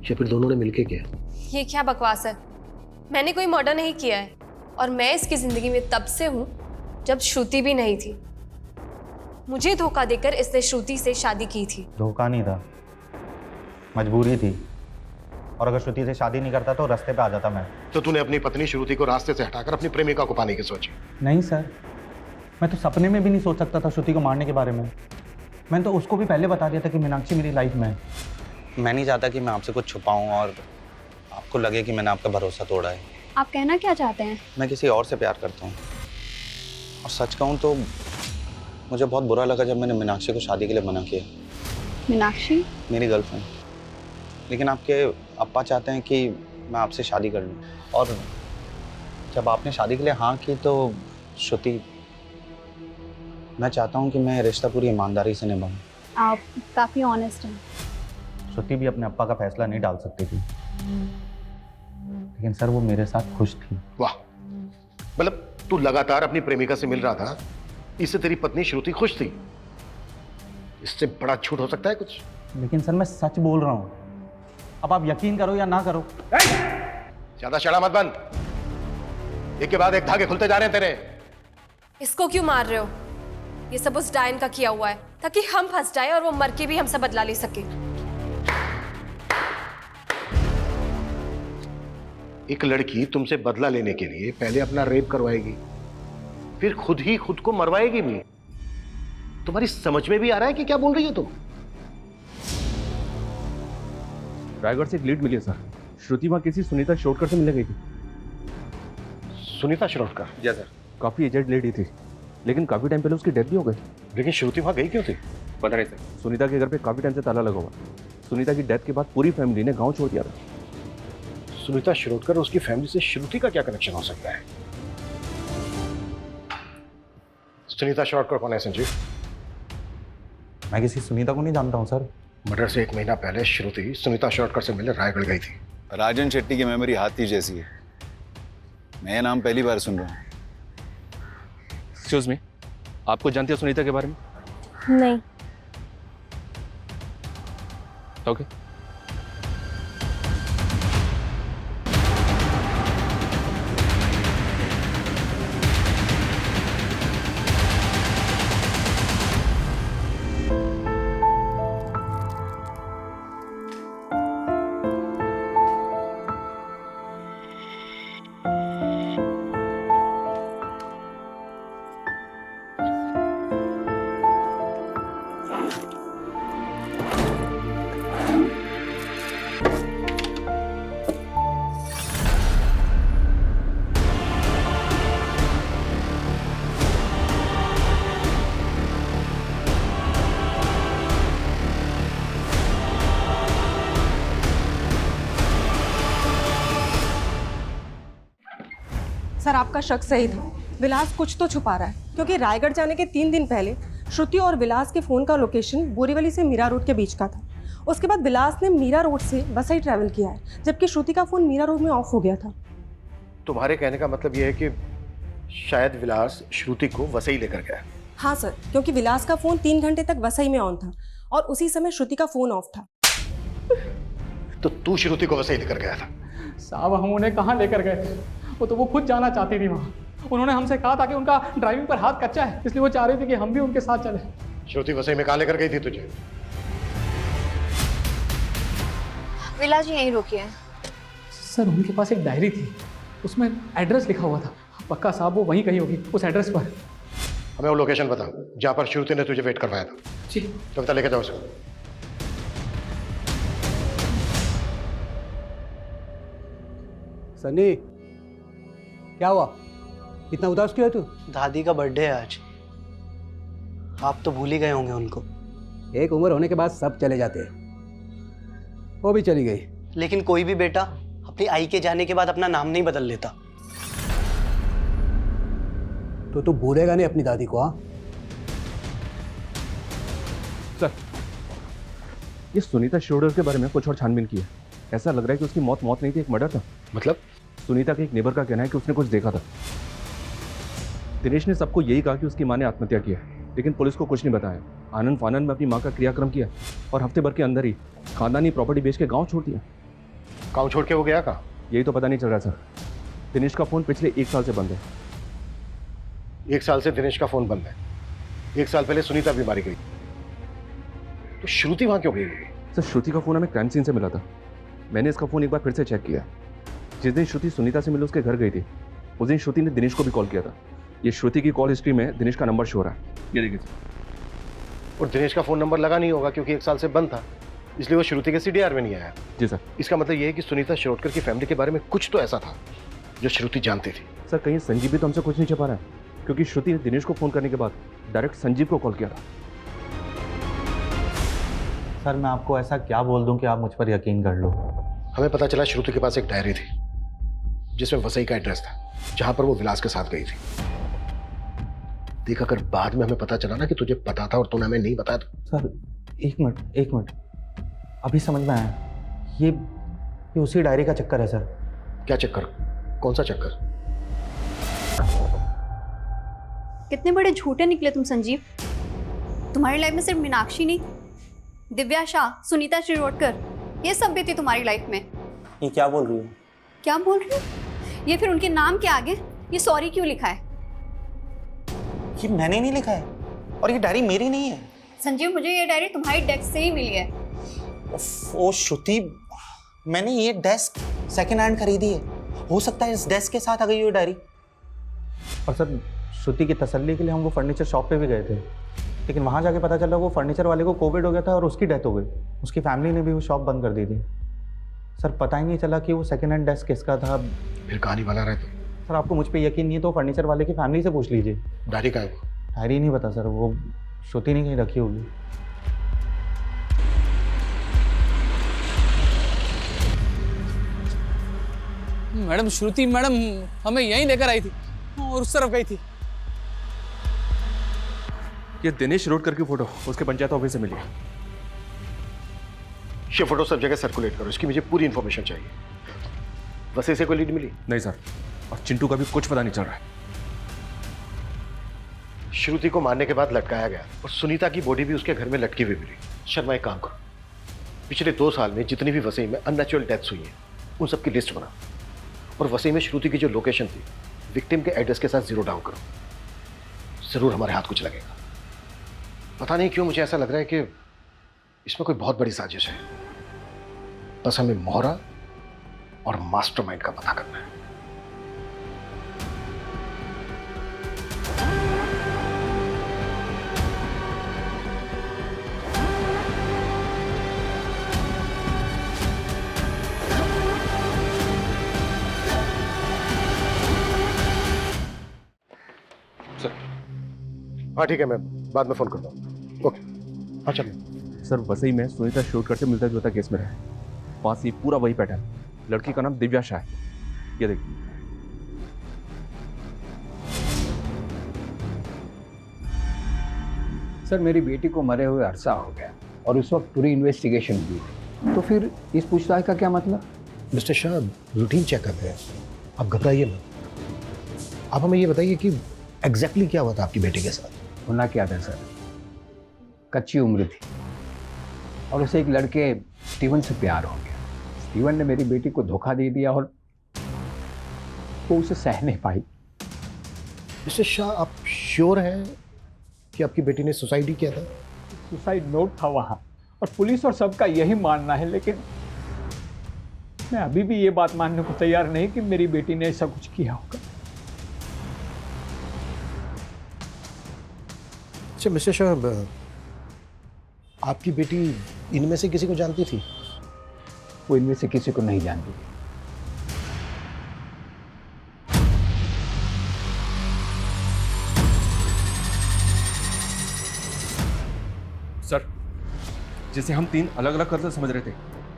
या फिर दोनों ने मिलके किया? ये क्या बकवास है? मैंने कोई मर्डर नहीं किया है, और मैं इसकी जिंदगी में तब से हूं जब श्रुति भी नहीं थी। मुझे धोखा देकर इसने श्रुति से शादी की थी। धोखा नहीं था, मजबूरी थी। और अगर श्रुति से शादी नहीं करता तो रास्ते पे आ जाता मैं। तो तूने अपनी पत्नी श्रुति को रास्ते से हटाकर अपनी प्रेमिका को पाने की सोची? नहीं सर, मैं तो सपने में भी नहीं सोच सकता था श्रुति को मारने के बारे में। मैंने तो उसको भी पहले बता दिया था कि मीनाक्षी मेरी लाइफ में है। मैं नहीं चाहता कि मैं आपसे कुछ छुपाऊं और आपको लगे कि मैंने आपका भरोसा तोड़ा है। आप कहना क्या चाहते हैं? मैं किसी और से प्यार करता हूँ, और सच कहूँ तो मुझे बहुत बुरा लगा जब मैंने मीनाक्षी को शादी के लिए मना किया। मीनाक्षी? मेरी गर्लफ्रेंड। लेकिन आपके अप्पा चाहते हैं कि मैं आपसे शादी कर लूँ, और जब आपने शादी के लिए हाँ की तो श्रुति, मैं चाहता हूँ कि मैं रिश्ता पूरी ईमानदारी से निभाऊँ। आप काफ़ी ऑनेस्ट हैं। श्रुति भी अपने अप्पा का फैसला नहीं डाल सकती थी, लेकिन सर वो मेरे साथ खुश थी। वाह, मतलब तू लगातार अपनी प्रेमिका से मिल रहा था, इससे तेरी पत्नी श्रुति खुश थी? इससे बड़ा झूठ हो सकता है कुछ? लेकिन सर मैं सच बोल रहा हूँ, अब आप यकीन करो या ना करो। ज्यादा शड़ा मत बन, एक के बाद एक धागे खुलते जा रहे हैं तेरे। इसको क्यों मार रहे हो? ये सब उस डायन का किया हुआ है ताकि हम फंस जाए और वो मर के भी हमसे बदला ले सके। एक लड़की तुमसे बदला लेने के लिए पहले अपना रेप करवाएगी, फिर खुद ही खुद को मरवाएगी भी। तुम्हारी समझ में भी आ रहा है कि क्या बोल रही हो तुम? रायगढ़ से एक लीड मिली है सर। श्रुति वहाँ किसी सुनीता शिरोडकर से मिलने गई थी। सुनीता शिरोडकर? जी सर। काफी एजेड लेडी थी, लेकिन काफी टाइम पहले उसकी डेथ भी हो गई। लेकिन श्रुति वहाँ गई क्यों थी? पता नहीं सर। सुनीता के घर पे काफी टाइम से ताला लगा हुआ। सुनीता की डेथ के बाद पूरी फैमिली ने गाँव छोड़ दिया था। सुनीता शिरोडकर और उसकी फैमिली से श्रुति का क्या कनेक्शन हो सकता है? सुनीता शिरोडकर कौन है संजीव? मैं किसी सुनीता को नहीं जानता हूँ सर। मर्डर से 1 महीना पहले श्रुति सुनीता शिरोडकर से मिलने रायगढ़ गई थी। राजन शेट्टी की मेमोरी हाथी जैसी है। मैं ये नाम पहली बार सुन रहा हूँ। एक्सक्यूज मी, आपको जानती हो सुनीता के बारे में? नहीं। ओके। सर आपका शक सही था, विलास कुछ तो छुपा रहा है, क्योंकि रायगढ़ जाने के 3 दिन पहले श्रुति और विलास के फ़ोन का लोकेशन बोरीवली से मीरा रोड के बीच का था। उसके बाद विलास ने मीरा रोड से वसई ट्रैवल किया है, जबकि श्रुति का फ़ोन मीरा रोड में ऑफ हो गया था। तुम्हारे कहने का मतलब यह है कि शायद विलास श्रुति को वसई लेकर गया? हाँ सर, क्योंकि विलास का फ़ोन 3 घंटे तक वसई में ऑन था और उसी समय श्रुति का फ़ोन ऑफ था। तो तू श्रुति को वसई लेकर गया था? साहब हम उन्हें कहाँ लेकर गए? वो खुद जाना चाहती थी वहाँ। उन्होंने हमसे कहा था कि उनका ड्राइविंग पर हाथ कच्चा है, इसलिए वो चाह रही थी कि हम भी उनके साथ चले। श्रुति वसई में कहाँ लेकर गई थी तुझे? विलास जी यहीं रुकी है। सर उनके पास एक डायरी थी, उसमें एड्रेस लिखा हुआ था। पक्का साहब वो वहीं कहीं होगी, उस एड्रेस पर। हमें वो लोकेशन बता जहाँ पर श्रुति ने तुझे वेट करवाया था। जी। कविता लेकर जाओ उसको। सनी, क्या हुआ? इतना उदास क्यों है तू? दादी का बर्थडे है आज। आप तो भूल ही गए होंगे उनको। एक उम्र होने के बाद सब चले जाते हैं। वो भी चली गई। लेकिन कोई भी बेटा अपनी आई के जाने के बाद अपना नाम नहीं बदल लेता। तो तू भूलेगा नहीं अपनी दादी को? हाँ सर, ये सुनीता शिरोडकर के बारे में कुछ और छानबीन की है। ऐसा लग रहा है कि उसकी मौत नहीं थी, एक मर्डर था। मतलब? सुनीता के एक नेबर का कहना है कि उसने कुछ देखा था। दिनेश ने सबको यही कहा कि उसकी मां ने आत्महत्या की है, लेकिन पुलिस को कुछ नहीं बताया। आनंद फानंद में अपनी मां का क्रियाक्रम किया और हफ्ते भर के अंदर ही खानदानी प्रॉपर्टी बेच के गांव छोड़ दिया। गांव छोड़ के वो गया कहाँ? यही तो पता नहीं चल रहा सर। दिनेश का फोन पिछले 1 साल से बंद है। 1 साल से दिनेश का फोन बंद है। 1 साल पहले सुनीता भी मारी गई, तो श्रुति वहां क्यों गई? सर श्रुति का फोन हमें क्राइम सीन से मिला था। मैंने इसका फोन एक बार फिर से चेक किया। जिस दिन श्रुति सुनीता से मिलने उसके घर गई थी, उस दिन श्रुति ने दिनेश को भी कॉल किया था। ये श्रुति की कॉल हिस्ट्री में दिनेश का नंबर शो हो रहा है। ये देखिए सर। और दिनेश का फोन नंबर लगा नहीं होगा क्योंकि 1 साल से बंद था। इसलिए वो श्रुति के सीडीआर में नहीं आया। जी सर। इसका मतलब ये है कि सुनीता शिरोडकर की फैमिली के बारे में कुछ तो ऐसा था जो श्रुति जानती थी। सर कहीं संजीव भी तो हमसे कुछ नहीं छिपा रहा है, क्योंकि श्रुति ने दिनेश को फोन करने के बाद डायरेक्ट संजीव को कॉल किया था। सर मैं आपको ऐसा क्या बोल दूं कि आप मुझ पर यकीन कर लो? हमें पता चला श्रुति के पास एक डायरी थी जिसमें वसई का एड्रेस था, जहां पर वो विलास के साथ गई थी। देख, अगर बाद में हमें पता चला ना कि तुझे पता था और तूने हमें नहीं बताया तो। सर एक मिनट, अभी समझ में आया, ये उसी डायरी का चक्कर है सर। क्या चक्कर? कौन सा चक्कर? कितने बड़े झूठे निकले तुम संजीव। तुम्हारी लाइफ में सिर्फ मीनाक्षी नहीं, दिव्या शाह, सुनीता शिरोडकर, ये सब भी थी तुम्हारी लाइफ में। ये क्या बोल रही हो? क्या बोल रही हो? ये फिर उनके नाम के आगे ये सॉरी क्यों लिखा है? ये मैंने नहीं लिखा है और ये डायरी मेरी नहीं है। संजीव, मुझे ये डायरी तुम्हारी डेस्क से ही मिली है। ओ श्रुति, मैंने ये डेस्क सेकंड हैंड खरीदी है। हो सकता है इस डेस्क के साथ आ गई वो डायरी। और सर श्रुति की तसल्ली के लिए हम वो फर्नीचर शॉप पे भी गए थे, लेकिन वहाँ जाके पता चला वो फर्नीचर वाले को कोविड हो गया था और उसकी डेथ हो गई। उसकी फैमिली ने भी वो शॉप बंद कर दी थी। सर पता ही नहीं चला कि वो सेकंड हैंड डेस्क किसका था। फिर कहानी बना रहे थे। सर आपको मुझ पे यकीन नहीं है तो फर्नीचर वाले की फैमिली से पूछ लीजिए। डायरी का है? डायरी नहीं पता सर, वो श्रुति ने कहीं रखी होगी। मैडम श्रुति मैडम हमें यहीं लेकर आई थी और उस तरफ गई थी। ये दिनेश शिरोडकर की फोटो उसके पंचायत ऑफिस से मिली है। ये फोटो सब जगह सर्कुलेट करो, इसकी मुझे पूरी इंफॉर्मेशन चाहिए। वैसे से कोई लीड मिली? नहीं सर, और चिंटू का भी कुछ पता नहीं चल रहा है। श्रुति को मारने के बाद लटकाया गया और सुनीता की बॉडी भी उसके घर में लटकी हुई मिली। शर्मा एक काम करो, पिछले 2 साल में जितनी भी वसई में अननेचुरल डेथ्स हुई हैं उन सब की लिस्ट बना और वसई में श्रुति की जो लोकेशन थी विक्टिम के एड्रेस के साथ जीरो डाउन करो। जरूर हमारे हाथ कुछ लगेगा। पता नहीं क्यों मुझे ऐसा लग रहा है कि इसमें कोई बहुत बड़ी साजिश है। बस हमें मोहरा और मास्टरमाइंड का पता करना है। हाँ ठीक है, मैं बाद में फोन करता हूँ। ओके, हाँ चलो। सर वसई में सुनीता शिरोडकर से मिलता जुलता केस में है। वहां से पूरा वही पैटर्न। लड़की का नाम दिव्या शाह है। ये देखिए। सर मेरी बेटी को मरे हुए अरसा हो गया और उस वक्त पूरी इन्वेस्टिगेशन हुई थी, तो फिर इस पूछताछ का क्या मतलब? मिस्टर शाह, रूटीन चेकअप है, आप घबराइए मत। आप हमें ये बताइए कि एग्जैक्टली क्या हुआ था आपकी बेटी के साथ? होना क्या था सर, कच्ची उम्र थी और उसे एक लड़के स्टीवन से प्यार हो गया। स्टीवन ने मेरी बेटी को धोखा दे दिया और वो उसे सह नहीं पाई। मिस्टर शाह, आप श्योर हैं कि आपकी बेटी ने सुसाइड ही किया था? सुसाइड नोट था वहां और पुलिस और सबका यही मानना है, लेकिन मैं अभी भी ये बात मानने को तैयार नहीं कि मेरी बेटी ने ऐसा कुछ किया होगा। अच्छा मिस्टर शाह, आपकी बेटी इनमें से किसी को जानती थी? वो इनमें से किसी को नहीं जानती। सर जिसे हम 3 अलग अलग कत्ल समझ रहे थे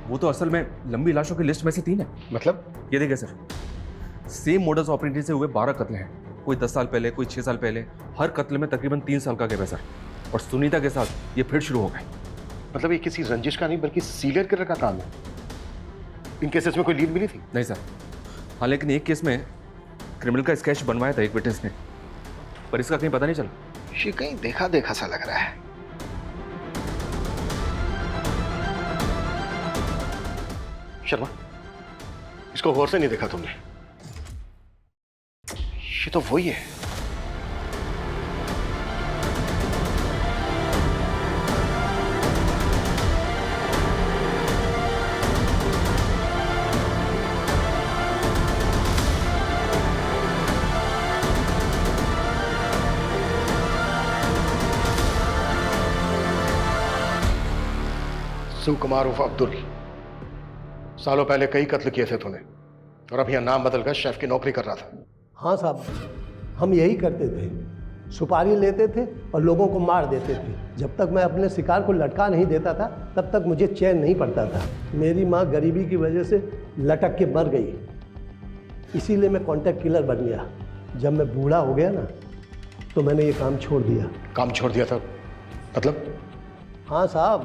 वो तो असल में लंबी लाशों की लिस्ट में से 3 है। मतलब? ये देखिए सर, सेम मोडस ऑपरेंडी से हुए 12 कत्ल हैं। कोई 10 साल पहले, कोई 6 साल पहले। हर कत्ल में तकरीबन 3 साल का गैप है सर। और सुनीता के साथ ये फिर शुरू हो गए। मतलब ये किसी रंजिश का नहीं बल्कि सीरियल किलर का काम है। इन केसेस में कोई लीड मिली थी? नहीं सर। हाँ, लेकिन एक केस में क्रिमिनल का स्केच बनवाया था एक विटनेस ने, पर इसका कहीं पता नहीं चला। ये कहीं देखा देखा सा लग रहा है। शर्मा, इसको गौर से नहीं देखा तुमने? ये तो वही है। सुकुमार उर्फ अब्दुल, सालों पहले कई कत्ल किए थे तूने और अब यहाँ नाम बदलकर शेफ की नौकरी कर रहा था। हाँ साहब, हम यही करते थे, सुपारी लेते थे और लोगों को मार देते थे। जब तक मैं अपने शिकार को लटका नहीं देता था तब तक मुझे चैन नहीं पड़ता था। मेरी माँ गरीबी की वजह से लटक के मर गई, इसीलिए मैं कॉन्ट्रैक्ट किलर बन गया। जब मैं बूढ़ा हो गया ना तो मैंने ये काम छोड़ दिया। काम छोड़ दिया था मतलब? हाँ साहब,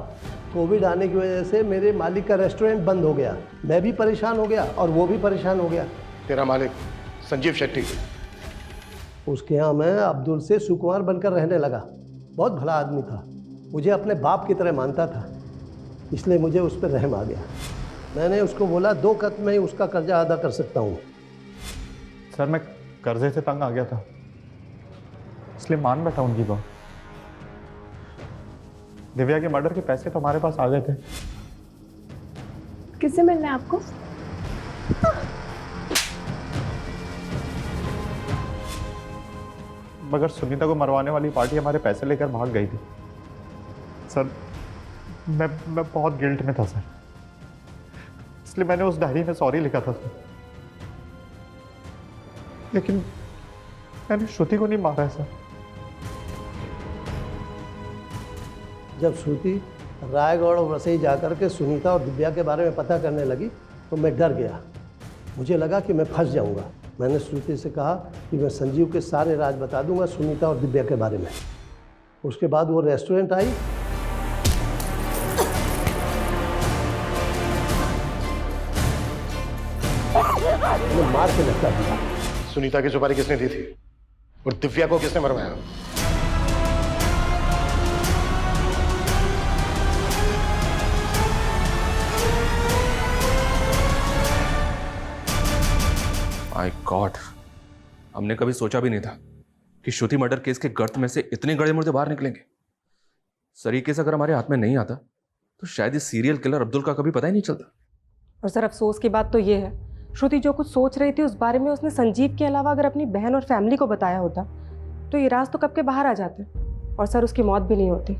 कोविड आने की वजह से मेरे मालिक का रेस्टोरेंट बंद हो गया। मैं भी परेशान हो गया और वो भी परेशान हो गया। तेरा मालिक संजीव शेट्टी, उसके यहाँ मैं अब्दुल से सुकुमार बनकर रहने लगा। बहुत भला आदमी था, मुझे अपने बाप की तरह मानता था, इसलिए मुझे उस पर रहम आ गया। मैंने उसको बोला 2 कत्ल में ही उसका कर्जा अदा कर सकता हूँ। सर मैं कर्जे से तंग आ गया था, इसलिए मान बैठा उनकी बात। दिव्या के मर्डर के पैसे तो हमारे पास आ गए थे। किससे मिलना है आपको? मगर सुनीता को मरवाने वाली पार्टी हमारे पैसे लेकर भाग गई थी। सर मैं बहुत गिल्ट में था सर, इसलिए मैंने उस डायरी में सॉरी लिखा था सर। लेकिन मैंने श्रुति को नहीं मारा है सर। जब श्रुति रायगढ़ और वसई जाकर के सुनीता और दिव्या के बारे में पता करने लगी तो मैं डर गया। मुझे लगा कि मैं फंस जाऊंगा। मैंने श्रुति से कहा कि मैं संजीव के सारे राज बता दूंगा सुनीता और दिव्या के बारे में। उसके बाद वो रेस्टोरेंट आई, मैं मार के लटका दिया। सुनीता की सुपारी किसने दी थी और दिव्या को किसने मरवाया? माय गॉड, हमने कभी सोचा भी नहीं था कि श्रुति मर्डर केस के गर्त में से इतने गड़े मुर्दे बाहर निकलेंगे। सर ये केस अगर हमारे हाथ में नहीं आता तो शायद इस सीरियल किलर अब्दुल का कभी पता ही नहीं चलता। और सर अफसोस की बात तो ये है, श्रुति जो कुछ सोच रही थी उस बारे में उसने संजीव के अलावा अगर अपनी बहन और फैमिली को बताया होता तो ये राज तो कब के बाहर आ जाते और सर उसकी मौत भी नहीं होती।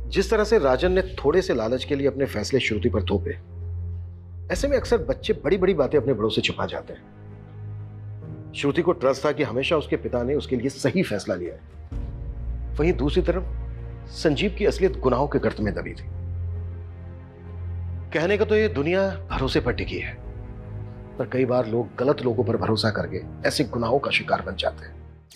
जिस तरह से राजन ने थोड़े से लालच के लिए अपने फैसले श्रुति पर थोपे, ऐसे में अक्सर बच्चे बड़ी बड़ी बातें अपने बड़ों से छुपा जाते हैं। श्रुति को ट्रस्ट था कि हमेशा उसके पिता ने उसके लिए सही फैसला लिया है। वहीं दूसरी तरफ संजीव की असलियत गुनाहों के गर्त में दबी थी। कहने का तो ये दुनिया भरोसे पर टिकी है, पर कई बार लोग गलत लोगों पर भरोसा करके ऐसे गुनाहों का शिकार बन जाते हैं।